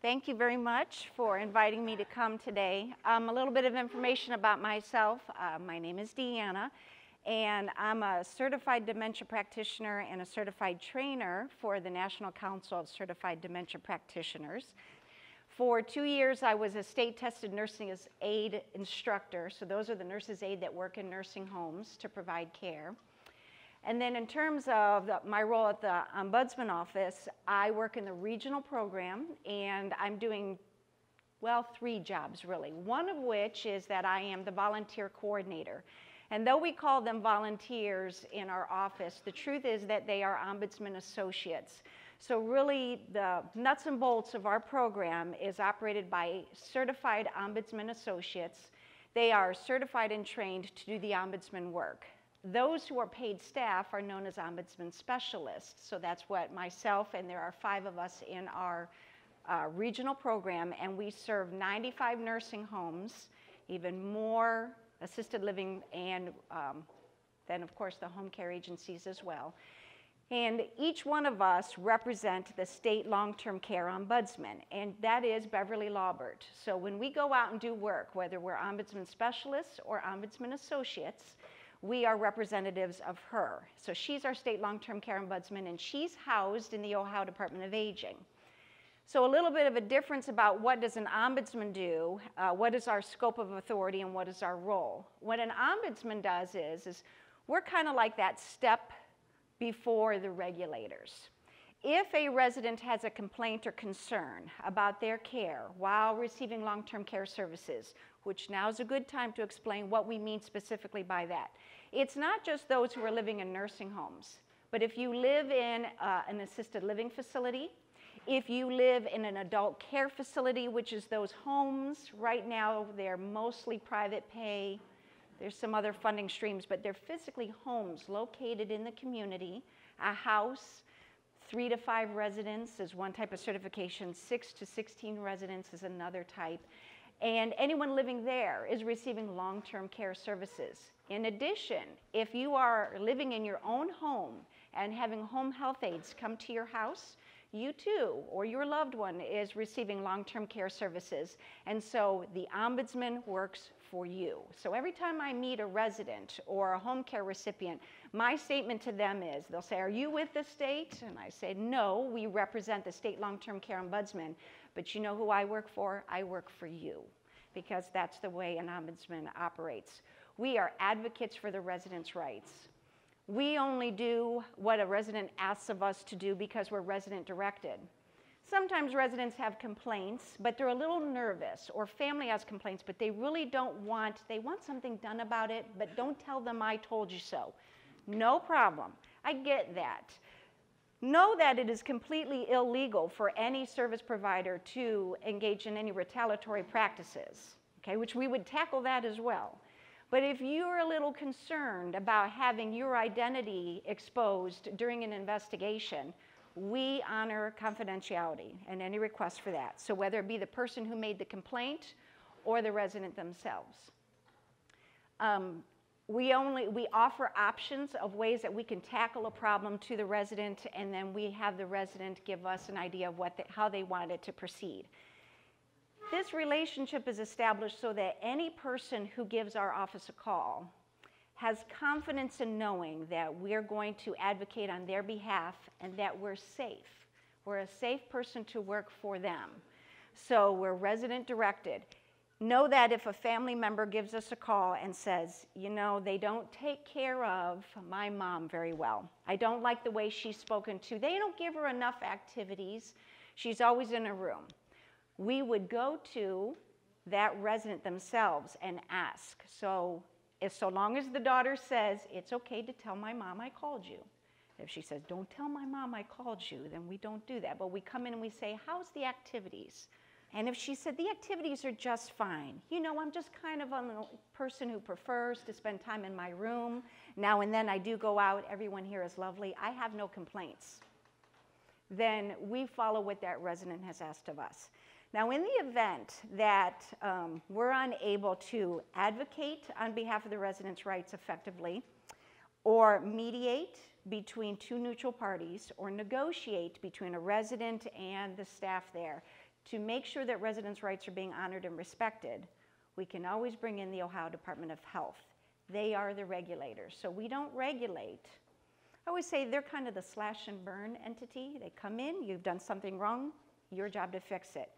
Thank you very much for inviting me to come today. A little bit of information about myself. My name is Deana, and I'm a certified dementia practitioner and a certified trainer for the National Council of Certified Dementia Practitioners. For 2 years, I was a state-tested nursing aide instructor, so those are the nurses' aide that work in nursing homes to provide care. And then in terms of my role at the ombudsman office, I work in the regional program, and I'm doing, well, 3 jobs really. One of which is that I am the volunteer coordinator. And though we call them volunteers in our office, the truth is that they are ombudsman associates. So really the nuts and bolts of our program is operated by certified ombudsman associates. They are certified and trained to do the ombudsman work. Those who are paid staff are known as ombudsman specialists. So that's what myself, and there are 5 of us in our regional program, and we serve 95 nursing homes, even more assisted living, and then of course the home care agencies as well. And each one of us represent the state long-term care ombudsman, and that is Beverly Lawbert. So when we go out and do work, whether we're ombudsman specialists or ombudsman associates, we are representatives of her. So she's our state long-term care ombudsman, and she's housed in the Ohio Department of Aging. So a little bit of a difference about what does an ombudsman do, what is our scope of authority, and what is our role. What an ombudsman does is we're kind of like that step before the regulators. If a resident has a complaint or concern about their care while receiving long-term care services, which now is a good time to explain what we mean specifically by that. It's not just those who are living in nursing homes, but if you live in an assisted living facility, if you live in an adult care facility, which is those homes, right now they're mostly private pay. There's some other funding streams, but they're physically homes located in the community, a house. 3 to 5 residents is one type of certification, 6 to 16 residents is another type. And anyone living there is receiving long-term care services. In addition, if you are living in your own home and having home health aides come to your house, you too, or your loved one, is receiving long-term care services. And so the ombudsman works for you. So every time I meet a resident or a home care recipient, my statement to them is, they'll say, "Are you with the state?" And I say, "No, we represent the state long-term care ombudsman, but you know who I work for? I work for you," because that's the way an ombudsman operates. We are advocates for the residents' rights. We only do what a resident asks of us to do because we're resident directed. Sometimes residents have complaints, but they're a little nervous, or family has complaints, but they really they want something done about it, but don't tell them I told you so. No problem. I get that. Know that it is completely illegal for any service provider to engage in any retaliatory practices, okay, which we would tackle that as well. But if you're a little concerned about having your identity exposed during an investigation, we honor confidentiality and any request for that. So whether it be the person who made the complaint or the resident themselves. We offer options of ways that we can tackle a problem to the resident, and then we have the resident give us an idea of how they want it to proceed. This relationship is established so that any person who gives our office a call has confidence in knowing that we're going to advocate on their behalf and that we're safe. We're a safe person to work for them. So we're resident directed. Know that if a family member gives us a call and says, you know, they don't take care of my mom very well. I don't like the way she's spoken to. They don't give her enough activities. She's always in a room. We would go to that resident themselves and ask. So long as the daughter says, it's okay to tell my mom I called you. If she says, don't tell my mom I called you, then we don't do that. But we come in and we say, how's the activities? And if she said, the activities are just fine. You know, I'm just kind of a person who prefers to spend time in my room. Now and then I do go out. Everyone here is lovely. I have no complaints. Then we follow what that resident has asked of us. Now, in the event that we're unable to advocate on behalf of the residents' rights effectively, or mediate between 2 neutral parties, or negotiate between a resident and the staff there, to make sure that residents' rights are being honored and respected, we can always bring in the Ohio Department of Health. They are the regulators. So we don't regulate. I always say they're kind of the slash and burn entity. They come in, you've done something wrong, your job to fix it.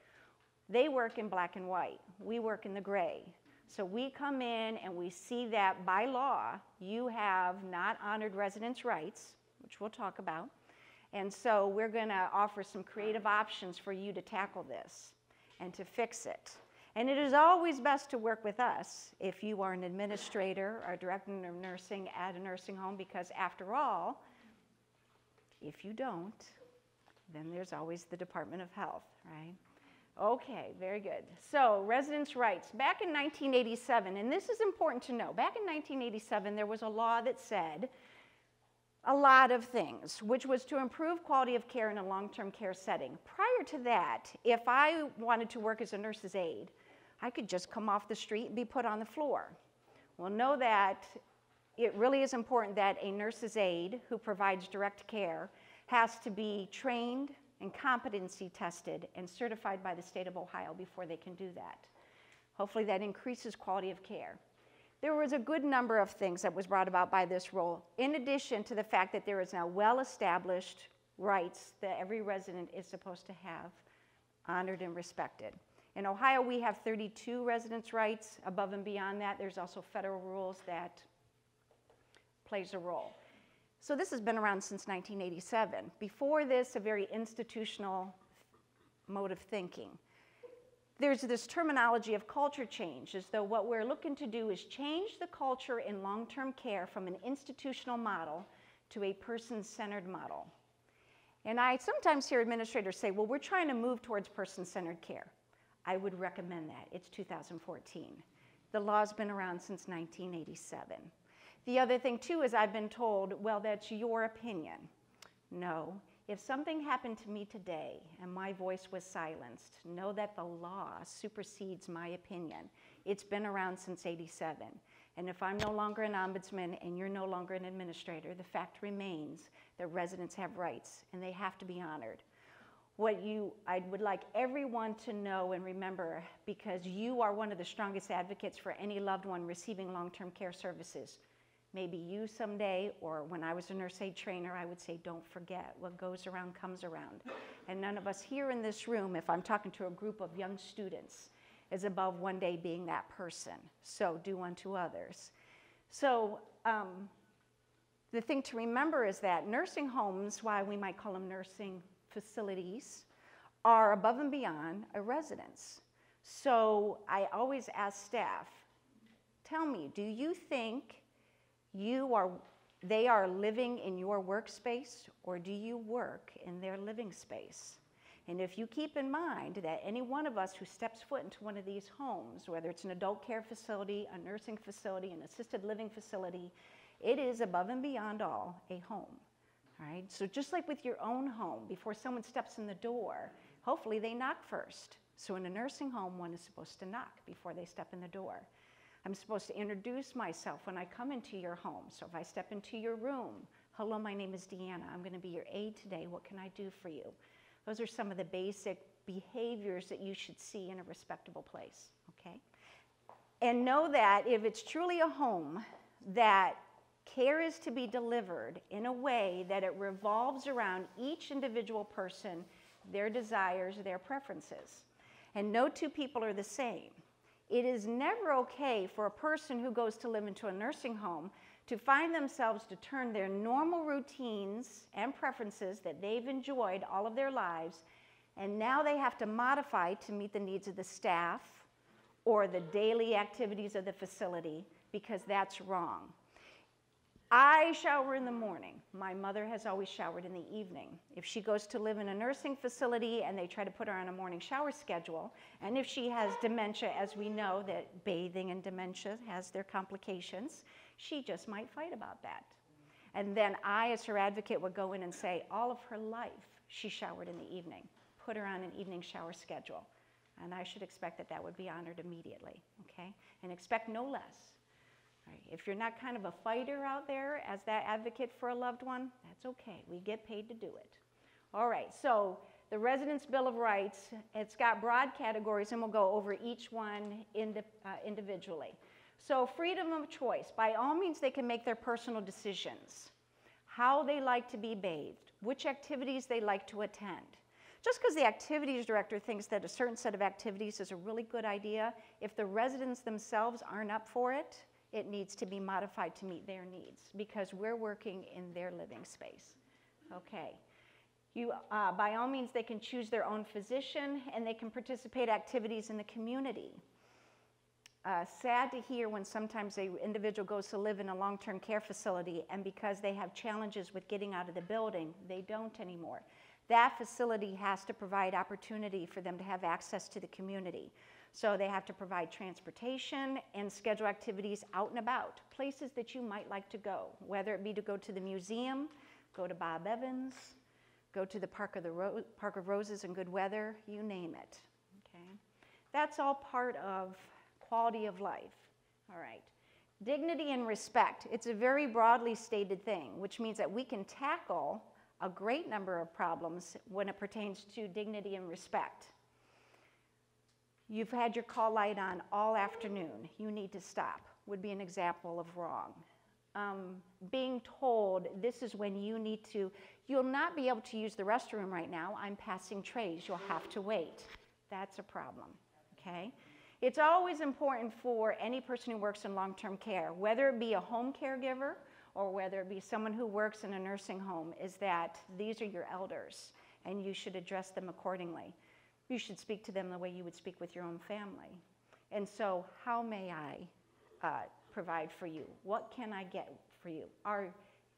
They work in black and white. We work in the gray. So we come in and we see that by law, you have not honored residents' rights, which we'll talk about. And so we're going to offer some creative options for you to tackle this and to fix it. And it is always best to work with us if you are an administrator or director of nursing at a nursing home, because after all, if you don't, then there's always the Department of Health, right? Okay, very good. So residents' rights. Back in 1987, and this is important to know, back in 1987 there was a law that said a lot of things, which was to improve quality of care in a long-term care setting. Prior to that, if I wanted to work as a nurse's aide, I could just come off the street and be put on the floor. Well, know that it really is important that a nurse's aide who provides direct care has to be trained and competency tested and certified by the state of Ohio before they can do that. Hopefully that increases quality of care. There was a good number of things that was brought about by this rule, in addition to the fact that there is now well-established rights that every resident is supposed to have honored and respected. In Ohio, we have 32 residents' rights. Above and beyond that, there's also federal rules that plays a role. So this has been around since 1987. Before this, a very institutional mode of thinking. There's this terminology of culture change, as though what we're looking to do is change the culture in long-term care from an institutional model to a person-centered model. And I sometimes hear administrators say, well, we're trying to move towards person-centered care. I would recommend that. It's 2014. The law's been around since 1987. The other thing, too, is I've been told, well, that's your opinion. No. If something happened to me today and my voice was silenced, know that the law supersedes my opinion. It's been around since '87. And if I'm no longer an ombudsman and you're no longer an administrator, the fact remains that residents have rights and they have to be honored. I would like everyone to know and remember, because you are one of the strongest advocates for any loved one receiving long-term care services. Maybe you someday, or when I was a nurse aide trainer, I would say, don't forget, what goes around comes around. And none of us here in this room, if I'm talking to a group of young students, is above one day being that person. So do unto others. So the thing to remember is that nursing homes, why we might call them nursing facilities, are above and beyond a residence. So I always ask staff, tell me, do you think they are living in your workspace, or do you work in their living space? And if you keep in mind that any one of us who steps foot into one of these homes, whether it's an adult care facility, a nursing facility, an assisted living facility, it is above and beyond all a home. All right? So just like with your own home, before someone steps in the door, hopefully they knock first. So in a nursing home, one is supposed to knock before they step in the door. I'm supposed to introduce myself when I come into your home. So if I step into your room, hello, my name is Deana. I'm going to be your aide today. What can I do for you? Those are some of the basic behaviors that you should see in a respectable place, okay? And know that if it's truly a home, that care is to be delivered in a way that it revolves around each individual person, their desires, their preferences. And no two people are the same. It is never okay for a person who goes to live into a nursing home to find themselves to turn their normal routines and preferences that they've enjoyed all of their lives, and now they have to modify to meet the needs of the staff or the daily activities of the facility, because that's wrong. I shower in the morning. My mother has always showered in the evening. If she goes to live in a nursing facility and they try to put her on a morning shower schedule, and if she has dementia, as we know that bathing and dementia has their complications, she just might fight about that. And then I, as her advocate, would go in and say, all of her life she showered in the evening. Put her on an evening shower schedule. And I should expect that that would be honored immediately, okay? And expect no less. Right. If you're not kind of a fighter out there as that advocate for a loved one, that's okay. We get paid to do it. All right, so the Residents' Bill of Rights, it's got broad categories, and we'll go over each one individually. So freedom of choice. By all means, they can make their personal decisions. How they like to be bathed, which activities they like to attend. Just because the activities director thinks that a certain set of activities is a really good idea, if the residents themselves aren't up for it, it needs to be modified to meet their needs because we're working in their living space. Okay. By all means, they can choose their own physician and they can participate in activities in the community. Sad to hear when sometimes an individual goes to live in a long-term care facility and because they have challenges with getting out of the building, they don't anymore. That facility has to provide opportunity for them to have access to the community. So they have to provide transportation and schedule activities out and about, places that you might like to go, whether it be to go to the museum, go to Bob Evans, go to the Park of Roses in good weather, you name it. Okay? That's all part of quality of life. All right. Dignity and respect. It's a very broadly stated thing, which means that we can tackle a great number of problems when it pertains to dignity and respect. You've had your call light on all afternoon. You need to stop would be an example of wrong. Being told this is when you need to, you'll not be able to use the restroom right now. I'm passing trays. You'll have to wait. That's a problem. Okay? It's always important for any person who works in long-term care, whether it be a home caregiver or whether it be someone who works in a nursing home, is that these are your elders and you should address them accordingly. You should speak to them the way you would speak with your own family. And so, how may I provide for you? What can I get for you?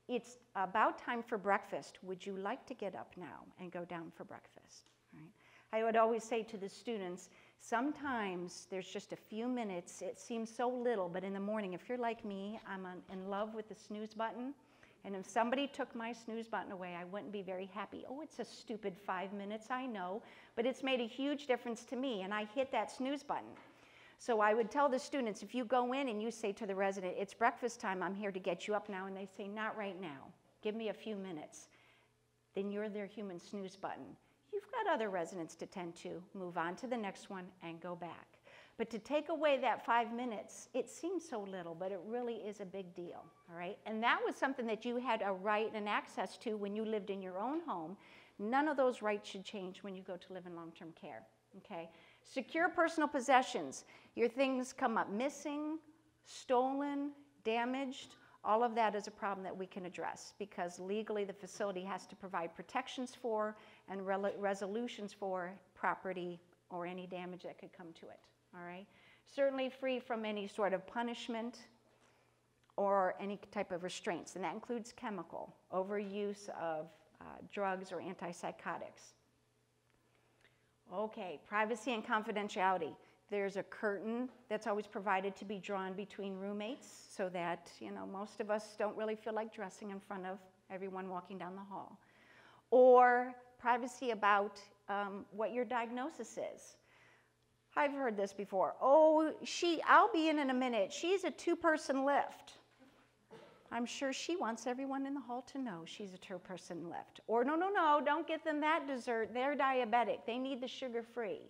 It's about time for breakfast. Would you like to get up now and go down for breakfast? Right? I would always say to the students, sometimes there's just a few minutes. It seems so little, but in the morning, if you're like me, I'm in love with the snooze button. And if somebody took my snooze button away, I wouldn't be very happy. Oh, it's a stupid 5 minutes, I know, but it's made a huge difference to me, and I hit that snooze button. So I would tell the students, if you go in and you say to the resident, it's breakfast time, I'm here to get you up now, and they say, not right now, give me a few minutes, then you're their human snooze button. You've got other residents to tend to, move on to the next one, and go back. But to take away that 5 minutes, it seems so little, but it really is a big deal, all right? And that was something that you had a right and access to when you lived in your own home. None of those rights should change when you go to live in long-term care, okay? Secure personal possessions. Your things come up missing, stolen, damaged. All of that is a problem that we can address because legally the facility has to provide protections for and resolutions for property or any damage that could come to it. All right? Certainly free from any sort of punishment or any type of restraints, and that includes chemical, overuse of drugs or antipsychotics. Okay, privacy and confidentiality. There's a curtain that's always provided to be drawn between roommates so that, you know, most of us don't really feel like dressing in front of everyone walking down the hall. Or privacy about what your diagnosis is. I've heard this before. Oh, I'll be in a minute. She's a two-person lift. I'm sure she wants everyone in the hall to know she's a two-person lift. Or no, don't get them that dessert. They're diabetic. They need the sugar-free.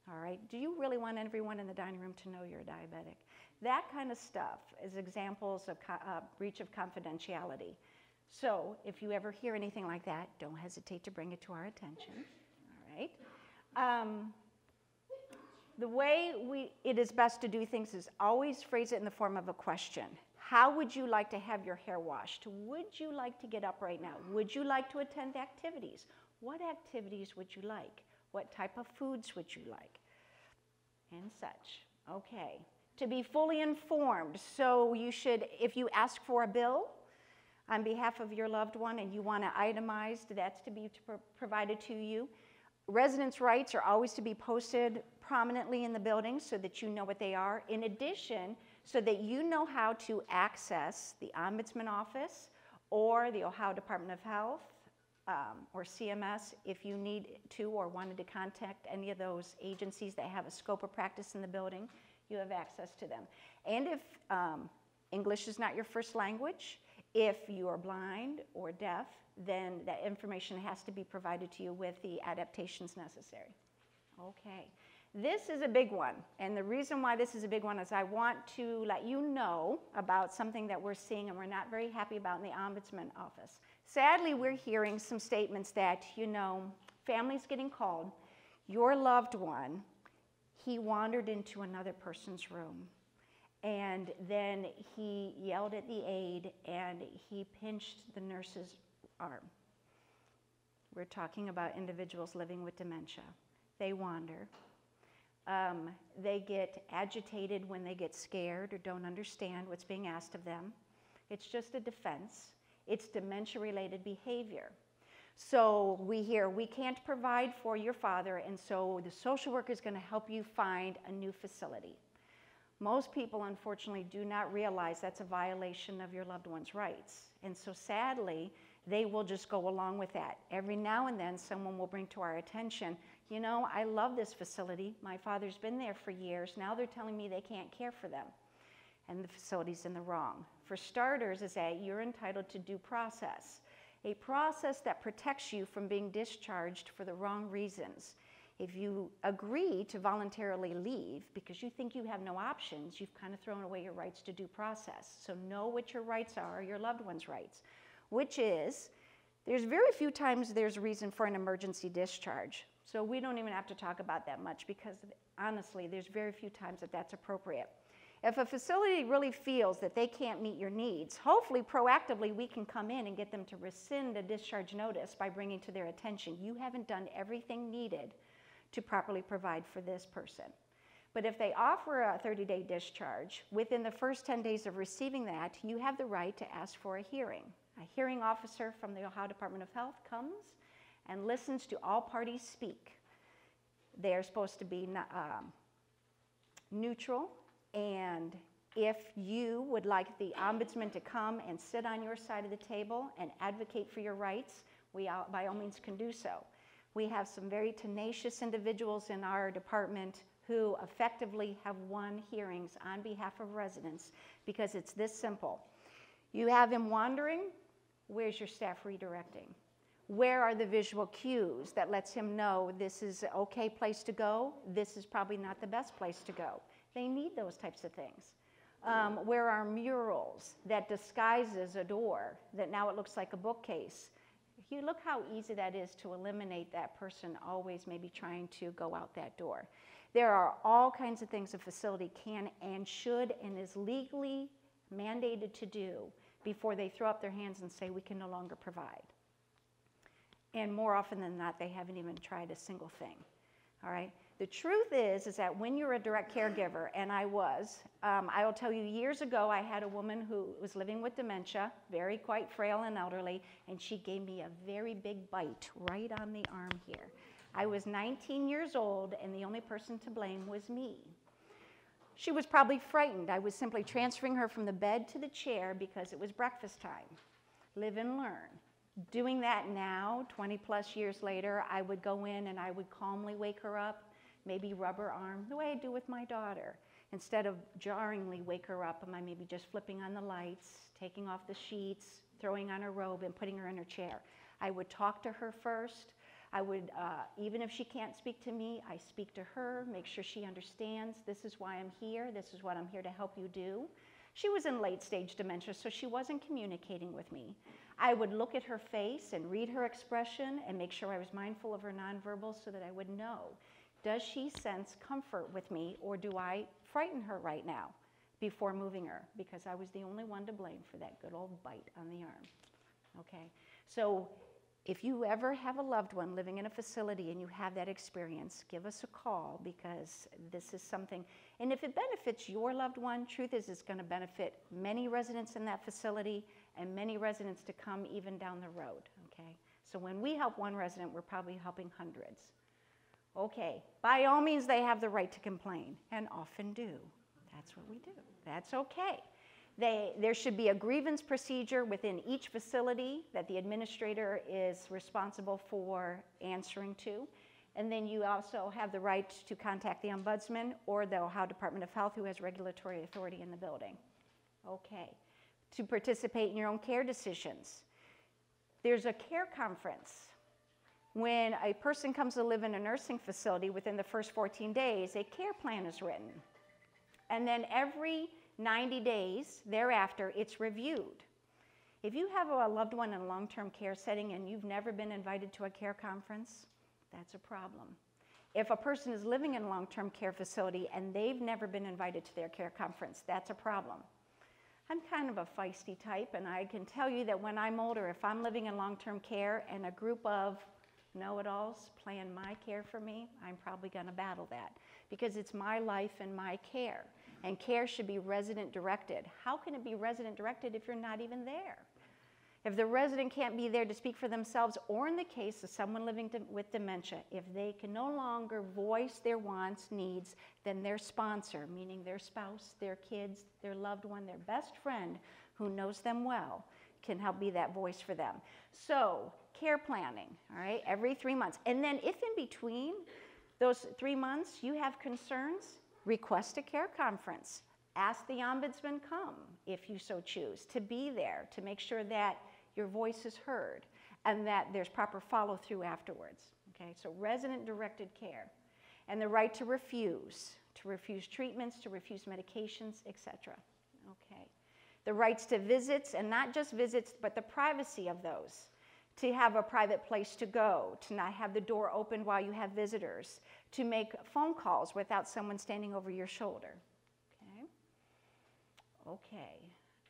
All right, do you really want everyone in the dining room to know you're diabetic? That kind of stuff is examples of breach of confidentiality. So if you ever hear anything like that, don't hesitate to bring it to our attention. All right. The way it is best to do things is always phrase it in the form of a question. How would you like to have your hair washed? Would you like to get up right now? Would you like to attend activities? What activities would you like? What type of foods would you like? And such. Okay. To be fully informed. So you should, if you ask for a bill on behalf of your loved one and you want it itemized, that's to be provided to you. Residents' rights are always to be posted prominently in the building so that you know what they are. In addition, so that you know how to access the Ombudsman office or the Ohio Department of Health or CMS if you need to or wanted to contact any of those agencies that have a scope of practice in the building, you have access to them. And if English is not your first language, If you are blind or deaf, then that information has to be provided to you with the adaptations necessary. Okay, this is a big one, and the reason why this is a big one is I want to let you know about something that we're seeing and we're not very happy about in the Ombudsman office. Sadly, we're hearing some statements that, you know, families getting called, your loved one, he wandered into another person's room, and then he yelled at the aide and he pinched the nurse's arm. We're talking about individuals living with dementia. They wander. They get agitated when they get scared or don't understand what's being asked of them. It's just a defense. It's dementia-related behavior. So we hear, we can't provide for your father, and so the social worker is going to help you find a new facility. Most people, unfortunately, do not realize that's a violation of your loved one's rights. And so sadly, they will just go along with that. Every now and then, someone will bring to our attention, you know, I love this facility. My father's been there for years. Now they're telling me they can't care for them. And the facility's in the wrong. For starters, is that you're entitled to due process, a process that protects you from being discharged for the wrong reasons. If you agree to voluntarily leave because you think you have no options, you've kind of thrown away your rights to due process. So know what your rights are, your loved one's rights, which is, there's very few times there's a reason for an emergency discharge. So we don't even have to talk about that much because honestly, there's very few times that that's appropriate. If a facility really feels that they can't meet your needs, hopefully proactively we can come in and get them to rescind a discharge notice by bringing to their attention, you haven't done everything needed to properly provide for this person. But if they offer a 30-day discharge, within the first 10 days of receiving that, you have the right to ask for a hearing. A hearing officer from the Ohio Department of Health comes and listens to all parties speak. They are supposed to be neutral, and if you would like the ombudsman to come and sit on your side of the table and advocate for your rights, we by all means can do so. We have some very tenacious individuals in our department who effectively have won hearings on behalf of residents because it's this simple. You have him wandering, where's your staff redirecting? Where are the visual cues that lets him know this is an okay place to go, this is probably not the best place to go? They need those types of things. Where are murals that disguises a door that now it looks like a bookcase? You look how easy that is to eliminate that person always maybe trying to go out that door. There are all kinds of things a facility can and should and is legally mandated to do before they throw up their hands and say we can no longer provide. And more often than not, they haven't even tried a single thing. All right? The truth is that when you're a direct caregiver, and I was, I will tell you years ago I had a woman who was living with dementia, very quite frail and elderly, and she gave me a very big bite right on the arm here. I was 19 years old and the only person to blame was me. She was probably frightened. I was simply transferring her from the bed to the chair because it was breakfast time. Live and learn. Doing that now, 20 plus years later, I would go in and I would calmly wake her up, maybe rub her arm, the way I do with my daughter. Instead of jarringly wake her up, am I maybe just flipping on the lights, taking off the sheets, throwing on her robe and putting her in her chair. I would talk to her first. I would, even if she can't speak to me, I speak to her, make sure she understands, this is why I'm here, this is what I'm here to help you do. She was in late stage dementia, so she wasn't communicating with me. I would look at her face and read her expression and make sure I was mindful of her nonverbal so that I would know, does she sense comfort with me or do I frighten her right now before moving her? Because I was the only one to blame for that good old bite on the arm. Okay, so if you ever have a loved one living in a facility and you have that experience, give us a call because this is something, and if it benefits your loved one, truth is it's going to benefit many residents in that facility and many residents to come even down the road, okay? So when we help one resident, we're probably helping hundreds. Okay, by all means they have the right to complain, and often do. That's what we do. That's okay. There should be a grievance procedure within each facility that the administrator is responsible for answering to. And then you also have the right to contact the ombudsman or the Ohio Department of Health who has regulatory authority in the building. Okay. to participate in your own care decisions. There's a care conference. When a person comes to live in a nursing facility, within the first 14 days, a care plan is written. And then every 90 days thereafter, it's reviewed. If you have a loved one in a long-term care setting and you've never been invited to a care conference, that's a problem. If a person is living in a long-term care facility and they've never been invited to their care conference, that's a problem. I'm kind of a feisty type, and I can tell you that when I'm older, if I'm living in long-term care and a group of know-it-alls plan my care for me, I'm probably going to battle that because it's my life and my care, and care should be resident-directed. How can it be resident-directed if you're not even there? If the resident can't be there to speak for themselves, or in the case of someone living with dementia, if they can no longer voice their wants, needs, then their sponsor, meaning their spouse, their kids, their loved one, their best friend who knows them well, can help be that voice for them. So, care planning, all right, every 3 months. And then if in between those 3 months you have concerns, request a care conference. Ask the ombudsman come, if you so choose, to be there, to make sure that your voice is heard and that there's proper follow-through afterwards. Okay, so resident-directed care. And the right to refuse treatments, to refuse medications, etc. Okay. The rights to visits, and not just visits, but the privacy of those. To have a private place to go, to not have the door open while you have visitors, to make phone calls without someone standing over your shoulder. Okay,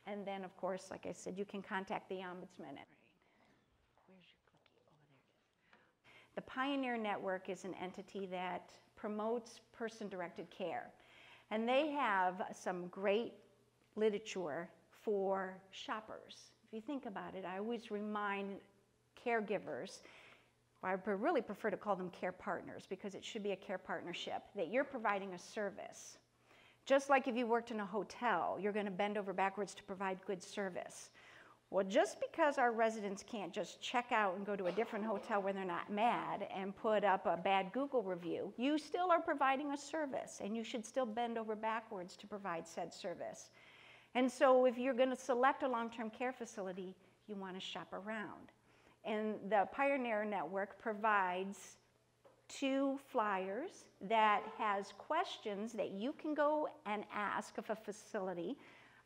and then of course, like I said, you can contact the ombudsman. Where's your cookie? Oh, there it is. The Pioneer Network is an entity that promotes person-directed care, and they have some great literature for shoppers. If you think about it, I always remind caregivers, or I really prefer to call them care partners because it should be a care partnership, that you're providing a service. Just like if you worked in a hotel, you're going to bend over backwards to provide good service. Well, just because our residents can't just check out and go to a different hotel where they're not mad and put up a bad Google review, you still are providing a service, and you should still bend over backwards to provide said service. And so if you're going to select a long-term care facility, you want to shop around. And the Pioneer Network provides 2 flyers that has questions that you can go and ask of a facility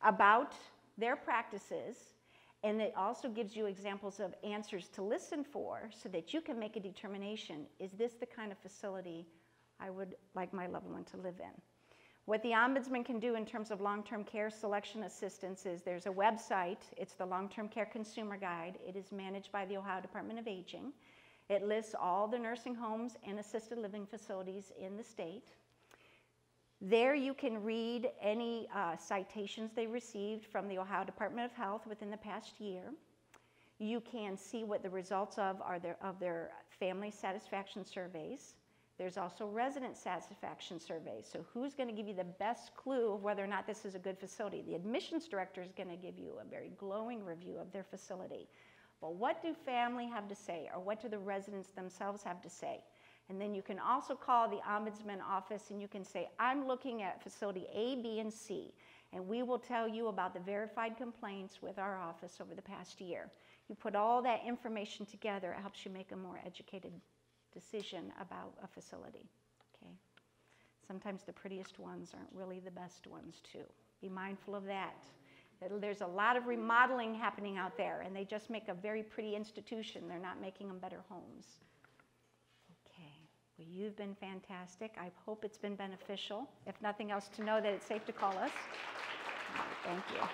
about their practices, and it also gives you examples of answers to listen for so that you can make a determination, is this the kind of facility I would like my loved one to live in? What the ombudsman can do in terms of long-term care selection assistance is there's a website, it's the Long-Term Care Consumer Guide. It is managed by the Ohio Department of Aging. It lists all the nursing homes and assisted living facilities in the state. There you can read any citations they received from the Ohio Department of Health within the past year. You can see what the results of their family satisfaction surveys. There's also resident satisfaction surveys. So who's going to give you the best clue of whether or not this is a good facility? The admissions director is going to give you a very glowing review of their facility. Well, what do family have to say, or what do the residents themselves have to say? And then you can also call the ombudsman office and you can say, I'm looking at facility A, B, and C, and we will tell you about the verified complaints with our office over the past year. You put all that information together, it helps you make a more educated decision about a facility. Okay? Sometimes the prettiest ones aren't really the best ones too. Be mindful of that. There's a lot of remodeling happening out there, and they just make a very pretty institution. They're not making them better homes. Okay, well, you've been fantastic. I hope it's been beneficial. If nothing else, to know that it's safe to call us. Thank you.